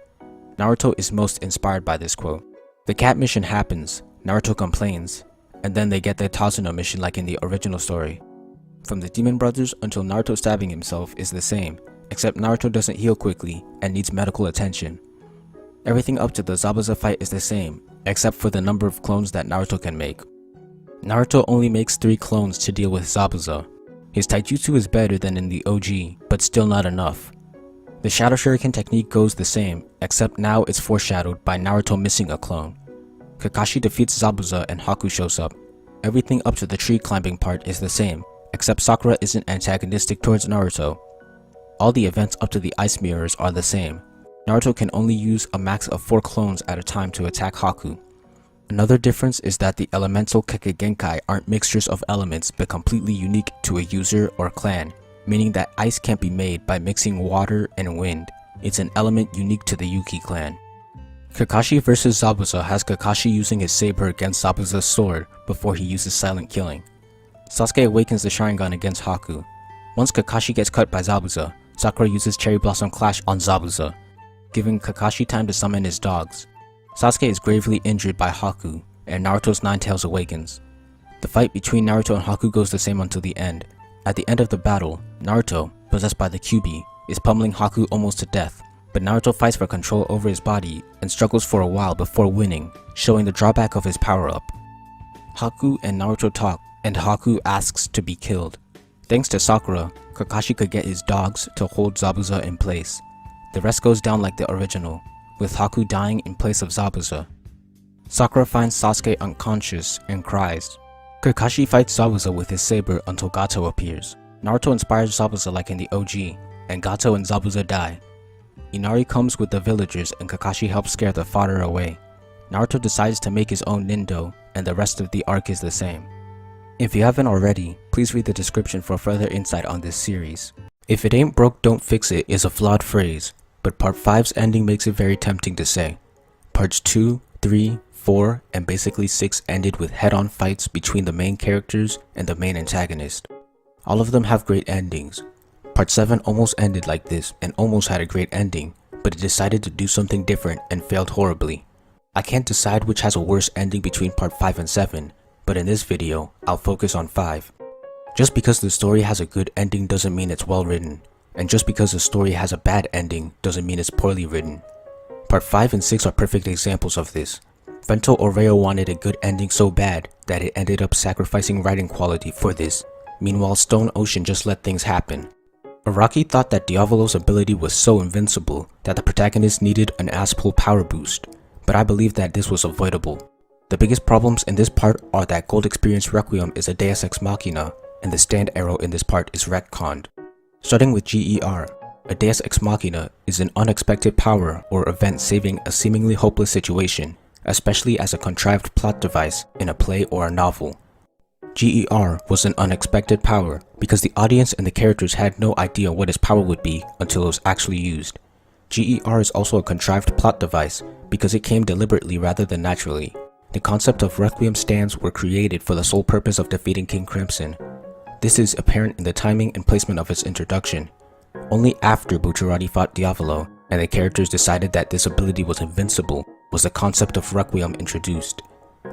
Naruto is most inspired by this quote. The cat mission happens, Naruto complains, and then they get the Tasuno mission like in the original story. From the Demon Brothers until Naruto stabbing himself is the same, except Naruto doesn't heal quickly and needs medical attention. Everything up to the Zabuza fight is the same, except for the number of clones that Naruto can make. Naruto only makes 3 clones to deal with Zabuza. His taijutsu is better than in the OG, but still not enough. The Shadow Shuriken technique goes the same, except now it's foreshadowed by Naruto missing a clone. Kakashi defeats Zabuza and Haku shows up. Everything up to the tree climbing part is the same, except Sakura isn't antagonistic towards Naruto. All the events up to the ice mirrors are the same. Naruto can only use a max of 4 clones at a time to attack Haku. Another difference is that the elemental Kekkei aren't mixtures of elements but completely unique to a user or clan, meaning that ice can't be made by mixing water and wind. It's an element unique to the Yuki clan. Kakashi vs Zabuza has Kakashi using his saber against Zabuza's sword before he uses silent killing. Sasuke awakens the Sharingan against Haku. Once Kakashi gets cut by Zabuza, Sakura uses Cherry Blossom Clash on Zabuza, giving Kakashi time to summon his dogs. Sasuke is gravely injured by Haku, and Naruto's Nine Tails awakens. The fight between Naruto and Haku goes the same until the end. At the end of the battle, Naruto, possessed by the Kyuubi, is pummeling Haku almost to death, but Naruto fights for control over his body and struggles for a while before winning, showing the drawback of his power-up. Haku and Naruto talk, and Haku asks to be killed. Thanks to Sakura, Kakashi could get his dogs to hold Zabuza in place. The rest goes down like the original, with Haku dying in place of Zabuza. Sakura finds Sasuke unconscious and cries. Kakashi fights Zabuza with his saber until Gato appears. Naruto inspires Zabuza like in the OG, and Gato and Zabuza die. Inari comes with the villagers and Kakashi helps scare the fodder away. Naruto decides to make his own Nindo, and the rest of the arc is the same. If you haven't already, please read the description for further insight on this series. If it ain't broke, don't fix it is a flawed phrase, but part 5's ending makes it very tempting to say. Parts 2, 3, 4, and basically 6 ended with head-on fights between the main characters and the main antagonist. All of them have great endings. Part 7 almost ended like this and almost had a great ending, but it decided to do something different and failed horribly. I can't decide which has a worse ending between part 5 and 7, but in this video, I'll focus on 5. Just because the story has a good ending doesn't mean it's well written, and just because the story has a bad ending doesn't mean it's poorly written. Part 5 and 6 are perfect examples of this. Vento Aureo wanted a good ending so bad that it ended up sacrificing writing quality for this. Meanwhile, Stone Ocean just let things happen. Araki thought that Diavolo's ability was so invincible that the protagonist needed an ass-pull power boost, but I believe that this was avoidable. The biggest problems in this part are that Gold Experience Requiem is a Deus Ex Machina, and the stand arrow in this part is retconned. Starting with GER, a Deus Ex Machina is an unexpected power or event saving a seemingly hopeless situation, especially as a contrived plot device in a play or a novel. GER was an unexpected power because the audience and the characters had no idea what his power would be until it was actually used. GER is also a contrived plot device because it came deliberately rather than naturally. The concept of Requiem stands were created for the sole purpose of defeating King Crimson. This is apparent in the timing and placement of its introduction. Only after Bucciarati fought Diavolo and the characters decided that this ability was invincible was the concept of Requiem introduced.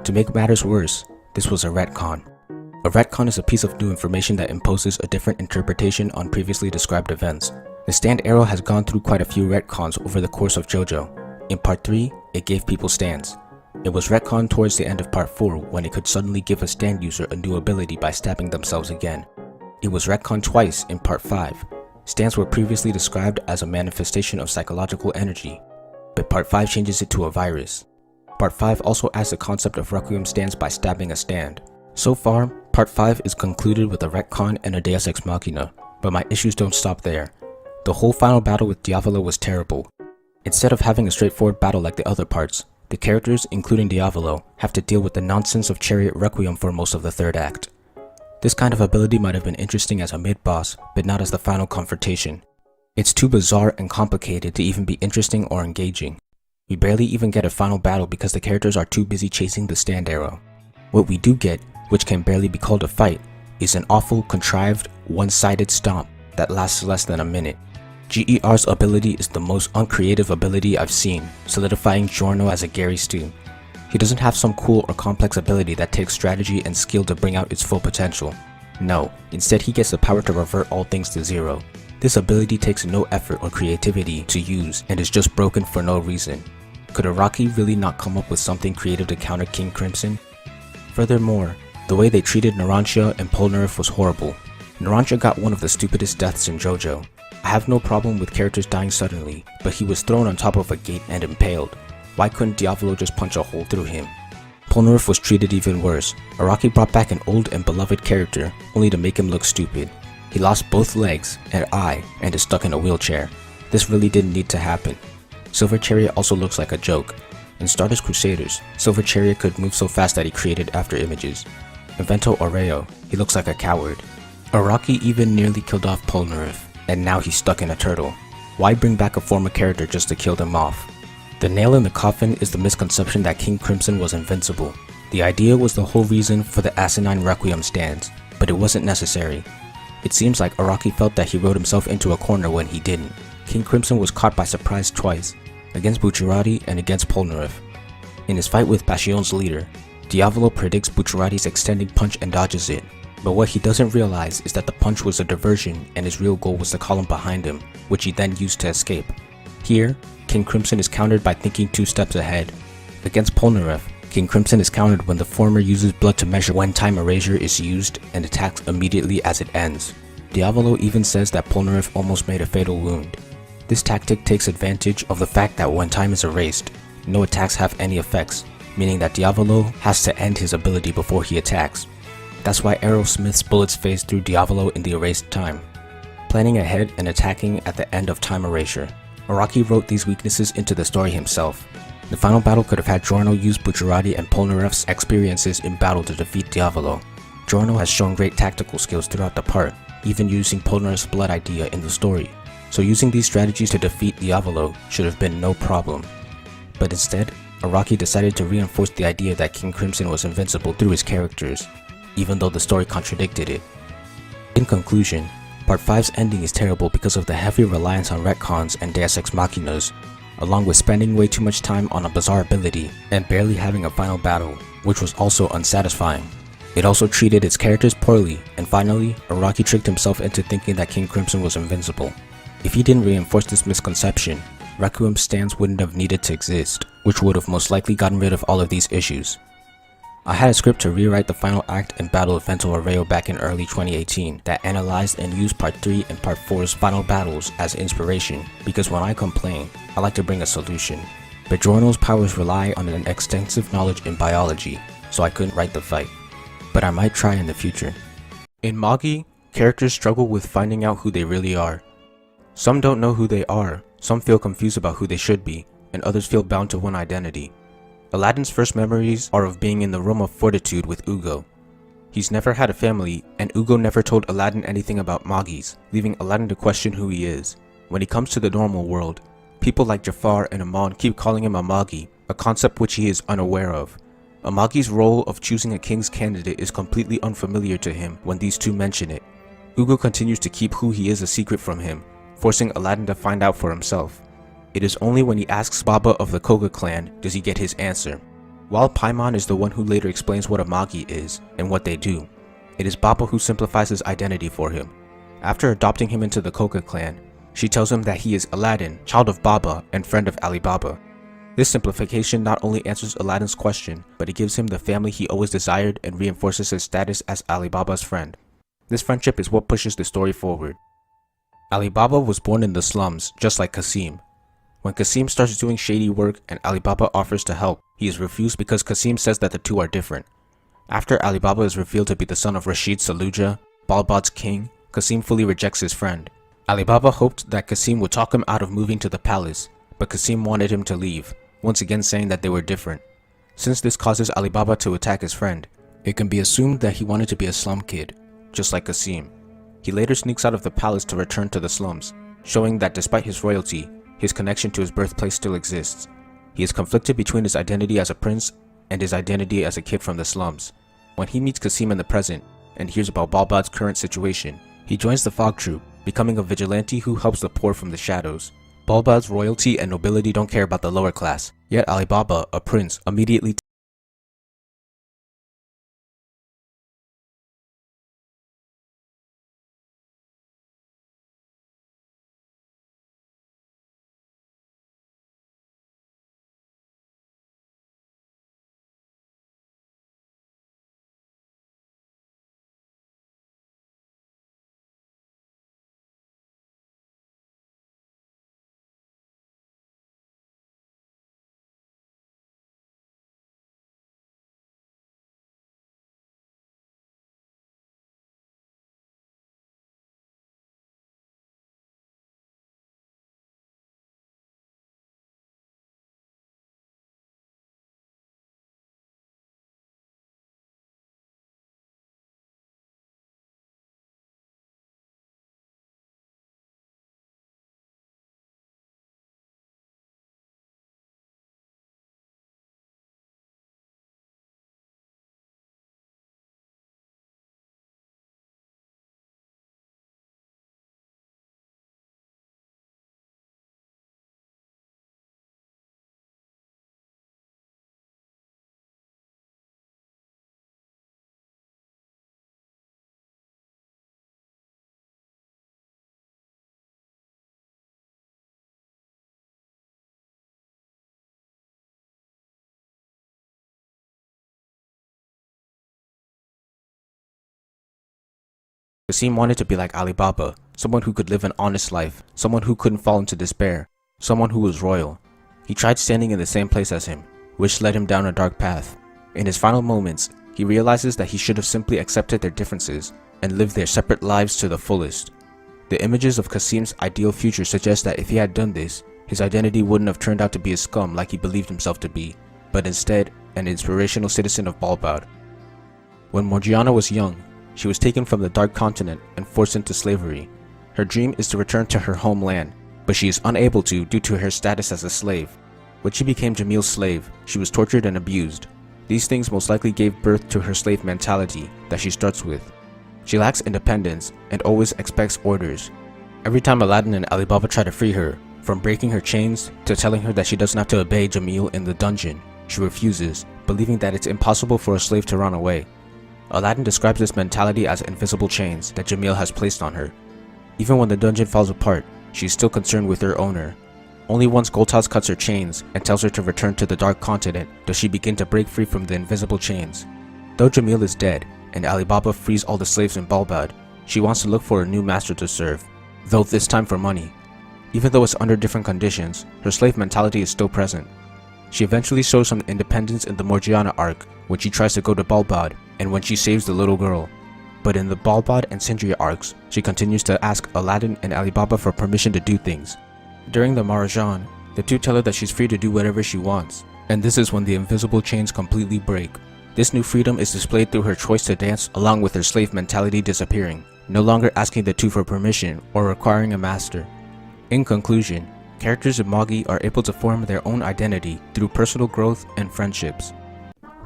To make matters worse, this was a retcon. A retcon is a piece of new information that imposes a different interpretation on previously described events. The stand arrow has gone through quite a few retcons over the course of JoJo. In part 3, it gave people stands. It was retconned towards the end of part 4 when it could suddenly give a stand user a new ability by stabbing themselves again. It was retconned twice in part 5. Stands were previously described as a manifestation of psychological energy, but Part 5 changes it to a virus. Part 5 also adds the concept of Requiem stands by stabbing a stand. So far, Part 5 is concluded with a retcon and a deus ex machina, but my issues don't stop there. The whole final battle with Diavolo was terrible. Instead of having a straightforward battle like the other parts, the characters, including Diavolo, have to deal with the nonsense of Chariot Requiem for most of the third act. This kind of ability might have been interesting as a mid-boss, but not as the final confrontation. It's too bizarre and complicated to even be interesting or engaging. We barely even get a final battle because the characters are too busy chasing the stand arrow. What we do get, which can barely be called a fight, is an awful, contrived, one-sided stomp that lasts less than a minute. GER's ability is the most uncreative ability I've seen, solidifying Giorno as a Gary Stu. He doesn't have some cool or complex ability that takes strategy and skill to bring out its full potential. No, instead he gets the power to revert all things to zero. This ability takes no effort or creativity to use and is just broken for no reason. Could Araki really not come up with something creative to counter King Crimson? Furthermore, the way they treated Narancia and Polnareff was horrible. Narancia got one of the stupidest deaths in JoJo. I have no problem with characters dying suddenly, but he was thrown on top of a gate and impaled. Why couldn't Diavolo just punch a hole through him? Polnareff was treated even worse. Araki brought back an old and beloved character, only to make him look stupid. He lost both legs, an eye, and is stuck in a wheelchair. This really didn't need to happen. Silver Chariot also looks like a joke. In Stardust Crusaders, Silver Chariot could move so fast that he created after images. In Vento Aureo, he looks like a coward. Araki even nearly killed off Polnareff, and now he's stuck in a turtle. Why bring back a former character just to kill them off? The nail in the coffin is the misconception that King Crimson was invincible. The idea was the whole reason for the asinine Requiem stands, but it wasn't necessary. It seems like Araki felt that he wrote himself into a corner when he didn't. King Crimson was caught by surprise twice, against Bucciarati and against Polnareff. In his fight with Passion's leader, Diavolo predicts Bucciarati's extending punch and dodges it, but what he doesn't realize is that the punch was a diversion and his real goal was the column behind him, which he then used to escape. Here, King Crimson is countered by thinking 2 steps ahead. Against Polnareff, King Crimson is countered when the former uses blood to measure when time erasure is used and attacks immediately as it ends. Diavolo even says that Polnareff almost made a fatal wound. This tactic takes advantage of the fact that when time is erased, no attacks have any effects, meaning that Diavolo has to end his ability before he attacks. That's why Aerosmith's bullets phase through Diavolo in the erased time. Planning ahead and attacking at the end of time erasure. Araki wrote these weaknesses into the story himself. The final battle could have had Giorno use Bucciarati and Polnareff's experiences in battle to defeat Diavolo. Giorno has shown great tactical skills throughout the part, even using Polnareff's blood idea in the story, so using these strategies to defeat Diavolo should have been no problem. But instead, Araki decided to reinforce the idea that King Crimson was invincible through his characters, even though the story contradicted it. In conclusion, Part 5's ending is terrible because of the heavy reliance on retcons and deus ex machinas, along with spending way too much time on a bizarre ability and barely having a final battle, which was also unsatisfying. It also treated its characters poorly, and finally, Araki tricked himself into thinking that King Crimson was invincible. If he didn't reinforce this misconception, Requiem stands wouldn't have needed to exist, which would have most likely gotten rid of all of these issues. I had a script to rewrite the final act and battle of Vento Aureo back in early 2018 that analyzed and used Part 3 and Part 4's final battles as inspiration, because when I complain, I like to bring a solution. But Giorno's powers rely on an extensive knowledge in biology, so I couldn't write the fight. But I might try in the future. In Magi, characters struggle with finding out who they really are. Some don't know who they are, some feel confused about who they should be, and others feel bound to one identity. Aladdin's first memories are of being in the realm of fortitude with Ugo. He's never had a family, and Ugo never told Aladdin anything about Magis, leaving Aladdin to question who he is. When he comes to the normal world, people like Jafar and Aman keep calling him a Magi, a concept which he is unaware of. A Magi's role of choosing a king's candidate is completely unfamiliar to him when these two mention it. Ugo continues to keep who he is a secret from him, forcing Aladdin to find out for himself. It is only when he asks Baba of the Koga clan does he get his answer. While Paimon is the one who later explains what a Magi is and what they do, it is Baba who simplifies his identity for him. After adopting him into the Koga clan, she tells him that he is Aladdin, child of Baba and friend of Alibaba. This simplification not only answers Aladdin's question, but it gives him the family he always desired and reinforces his status as Alibaba's friend. This friendship is what pushes the story forward. Alibaba was born in the slums, just like Kasim. When Kasim starts doing shady work and Alibaba offers to help, he is refused because Kasim says that the two are different. After Alibaba is revealed to be the son of Rashid Saluja, Balbad's king, Kasim fully rejects his friend. Alibaba hoped that Kasim would talk him out of moving to the palace, but Kasim wanted him to leave, once again saying that they were different. Since this causes Alibaba to attack his friend, it can be assumed that he wanted to be a slum kid, just like Kasim. He later sneaks out of the palace to return to the slums, showing that despite his royalty, his connection to his birthplace still exists. He is conflicted between his identity as a prince and his identity as a kid from the slums. When he meets Kasim in the present and hears about Balbad's current situation, he joins the Fog Troop, becoming a vigilante who helps the poor from the shadows. Balbad's royalty and nobility don't care about the lower class, yet Alibaba, a prince, immediately Kasim wanted to be like Alibaba, someone who could live an honest life, someone who couldn't fall into despair, someone who was royal. He tried standing in the same place as him, which led him down a dark path. In his final moments, he realizes that he should have simply accepted their differences and lived their separate lives to the fullest. The images of Kasim's ideal future suggest that if he had done this, his identity wouldn't have turned out to be a scum like he believed himself to be, but instead an inspirational citizen of Balbad. When Morgiana was young, she was taken from the Dark Continent and forced into slavery. Her dream is to return to her homeland, but she is unable to due to her status as a slave. When she became Jamil's slave, she was tortured and abused. These things most likely gave birth to her slave mentality that she starts with. She lacks independence and always expects orders. Every time Aladdin and Alibaba try to free her, from breaking her chains to telling her that she doesn't have to obey Jamil in the dungeon, she refuses, believing that it's impossible for a slave to run away. Aladdin describes this mentality as invisible chains that Jamil has placed on her. Even when the dungeon falls apart, she is still concerned with her owner. Only once Goltaz cuts her chains and tells her to return to the Dark Continent does she begin to break free from the invisible chains. Though Jamil is dead and Alibaba frees all the slaves in Balbad, she wants to look for a new master to serve, though this time for money. Even though it's under different conditions, her slave mentality is still present. She eventually shows some independence in the Morgiana arc when she tries to go to Balbad and when she saves the little girl. But in the Balbad and Sindria arcs, she continues to ask Aladdin and Alibaba for permission to do things. During the Maharajan, the two tell her that she's free to do whatever she wants, and this is when the invisible chains completely break. This new freedom is displayed through her choice to dance along with her slave mentality disappearing, no longer asking the two for permission or requiring a master. In conclusion, characters in Magi are able to form their own identity through personal growth and friendships.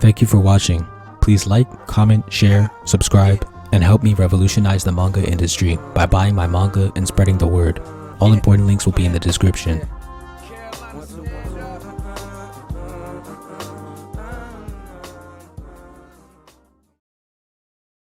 Thank you for watching. Please like, comment, share, subscribe, and help me revolutionize the manga industry by buying my manga and spreading the word. All important links will be in the description.